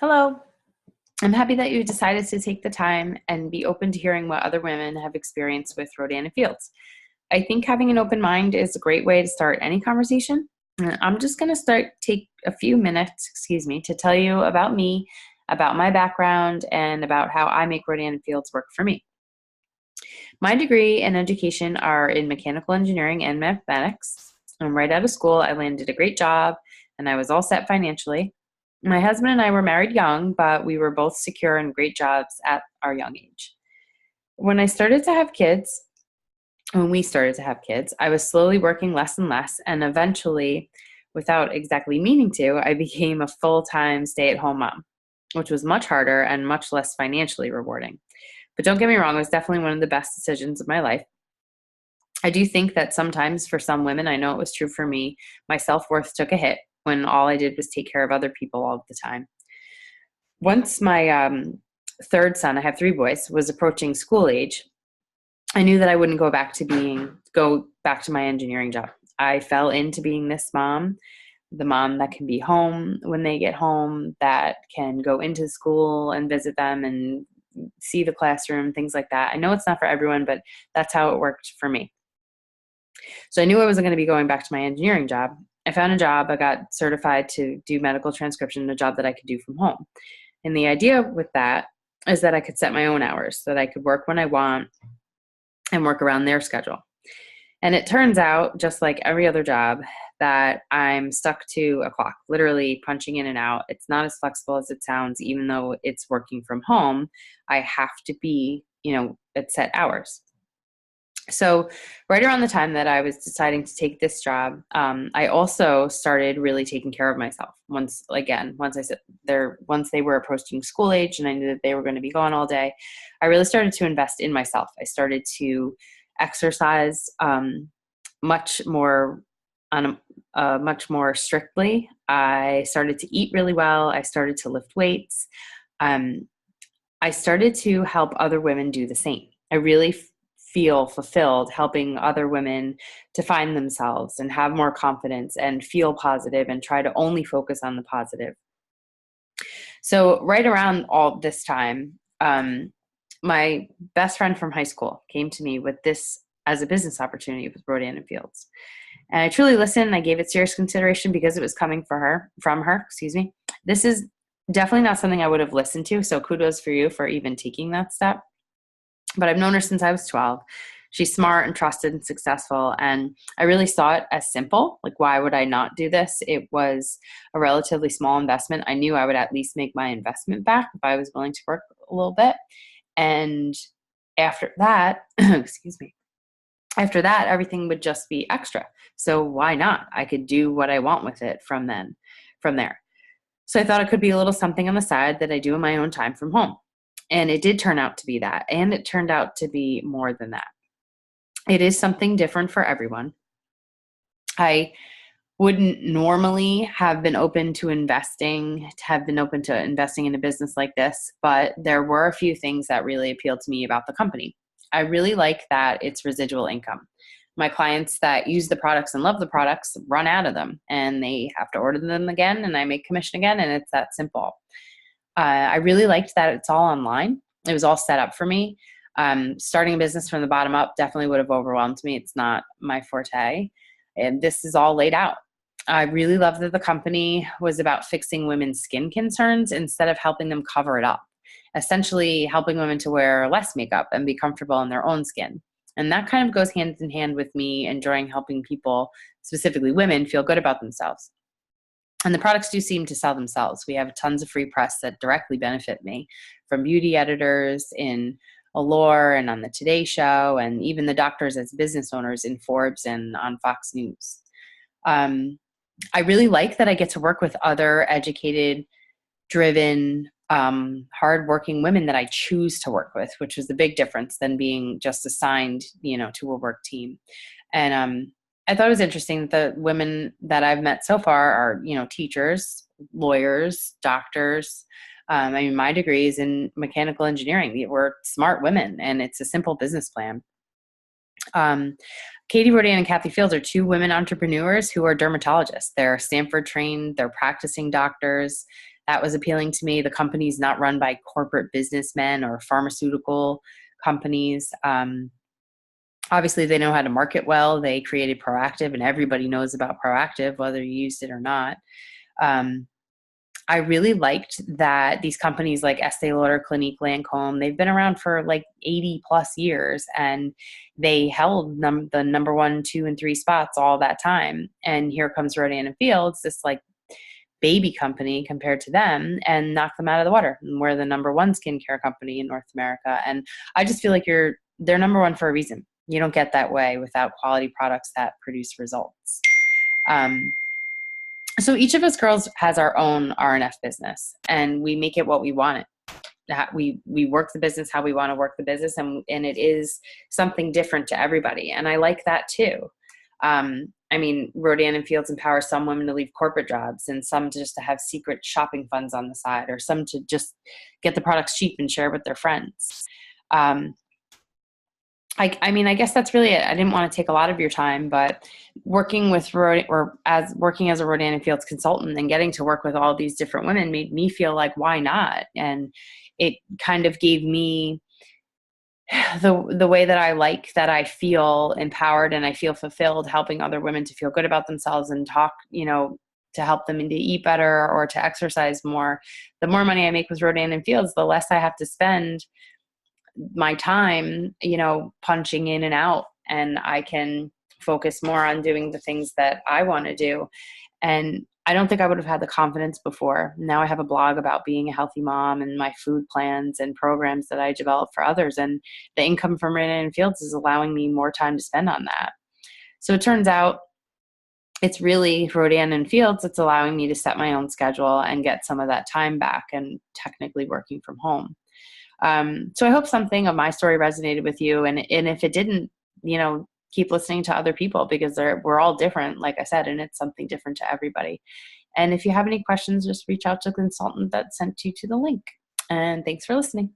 Hello. I'm happy that you decided to take the time and be open to hearing what other women have experienced with Rodan and Fields. I think having an open mind is a great way to start any conversation. I'm just going to take a few minutes, to tell you about me, about my background, and about how I make Rodan and Fields work for me. My degree and education are in mechanical engineering and mathematics. Right out of school, I landed a great job and I was all set financially. My husband and I were married young, but we were both secure in great jobs at our young age. When I started to have kids, when we started to have kids, I was slowly working less and less, and eventually, without exactly meaning to, I became a full-time stay-at-home mom, which was much harder and much less financially rewarding. But don't get me wrong, it was definitely one of the best decisions of my life. I do think that sometimes for some women, I know it was true for me, my self-worth took a hit when all I did was take care of other people all the time. Once my third son, I have three boys, was approaching school age, I knew that I wouldn't go back to my engineering job. I fell into being this mom, the mom that can be home when they get home, that can go into school and visit them and see the classroom, things like that. I know it's not for everyone, but that's how it worked for me. So I knew I wasn't going to be going back to my engineering job. I found a job. I got certified to do medical transcription, a job that I could do from home. And the idea with that is that I could set my own hours, that I could work when I want and work around their schedule. And it turns out, just like every other job, that I'm stuck to a clock, literally punching in and out. It's not as flexible as it sounds, even though it's working from home. I have to be, at set hours. So right around the time that I was deciding to take this job, I also started really taking care of myself. Once they were approaching school age and I knew that they were going to be gone all day, I really started to invest in myself. I started to exercise much more strictly. I started to eat really well. I started to lift weights. I started to help other women do the same. I really feel fulfilled helping other women to find themselves and have more confidence and feel positive and try to only focus on the positive. So right around all this time, my best friend from high school came to me with this as a business opportunity with Rodan and Fields. And I truly listened. I gave it serious consideration because it was coming from her. This is definitely not something I would have listened to. So kudos for you for even taking that step. But I've known her since I was 12. She's smart and trusted and successful. And I really saw it as simple. Like, why would I not do this? It was a relatively small investment. I knew I would at least make my investment back if I was willing to work a little bit. And after that, after that, everything would just be extra. So why not? I could do what I want with it from there. So I thought it could be a little something on the side that I do in my own time from home. And it did turn out to be that. And it turned out to be more than that. It is something different for everyone. I wouldn't normally have been open to investing in a business like this, but there were a few things that really appealed to me about the company. I really like that it's residual income. My clients that use the products and love the products run out of them and they have to order them again and I make commission again, and it's that simple. I really liked that it's all online. It was all set up for me. Starting a business from the bottom up definitely would have overwhelmed me. It's not my forte. And this is all laid out. I really love that the company was about fixing women's skin concerns instead of helping them cover it up, essentially helping women to wear less makeup and be comfortable in their own skin. And that kind of goes hand in hand with me enjoying helping people, specifically women, feel good about themselves. And the products do seem to sell themselves. We have tons of free press that directly benefit me, from beauty editors in Allure and on the Today Show, and even the doctors as business owners in Forbes and on Fox News. I really like that I get to work with other educated, driven, hardworking women that I choose to work with, which is the big difference than being just assigned, to a work team. And I thought it was interesting that the women that I've met so far are, teachers, lawyers, doctors. My degree is in mechanical engineering. We're smart women, and it's a simple business plan. Katie Rodan and Kathy Fields are two women entrepreneurs who are dermatologists. They're Stanford trained. They're practicing doctors. That was appealing to me. The company's not run by corporate businessmen or pharmaceutical companies. Obviously, they know how to market well. They created Proactiv, and everybody knows about Proactiv, whether you used it or not. I really liked that these companies like Estee Lauder, Clinique, Lancome, they've been around for like 80 plus years, and they held the number 1, 2, and 3 spots all that time. And here comes Rodan & Fields, this like baby company compared to them, and knocked them out of the water. And we're the number 1 skincare company in North America. And I just feel like they're number 1 for a reason. You don't get that way without quality products that produce results. So each of us girls has our own RNF business, and we make it what we want it. We work the business how we want to work the business, and it is something different to everybody. And I like that too. I mean, Rodan & Fields empowers some women to leave corporate jobs, and some just to have secret shopping funds on the side, or some to just get the products cheap and share with their friends. I mean, I guess that's really it. I didn't want to take a lot of your time, but working as a Rodan & Fields consultant and getting to work with all these different women made me feel like, why not? And it kind of gave me the way that I like, that I feel empowered and I feel fulfilled helping other women to feel good about themselves and talk, to help them to eat better or to exercise more. The more money I make with Rodan & Fields, the less I have to spend my time, punching in and out, and I can focus more on doing the things that I want to do. And I don't think I would have had the confidence before. Now I have a blog about being a healthy mom and my food plans and programs that I develop for others. And the income from Rodan & Fields is allowing me more time to spend on that. So it turns out it's really Rodan & Fields that's allowing me to set my own schedule and get some of that time back and technically working from home. So I hope something of my story resonated with you. And if it didn't, keep listening to other people, because we're all different, like I said, and it's something different to everybody. And if you have any questions, just reach out to the consultant that sent you to the link. And thanks for listening.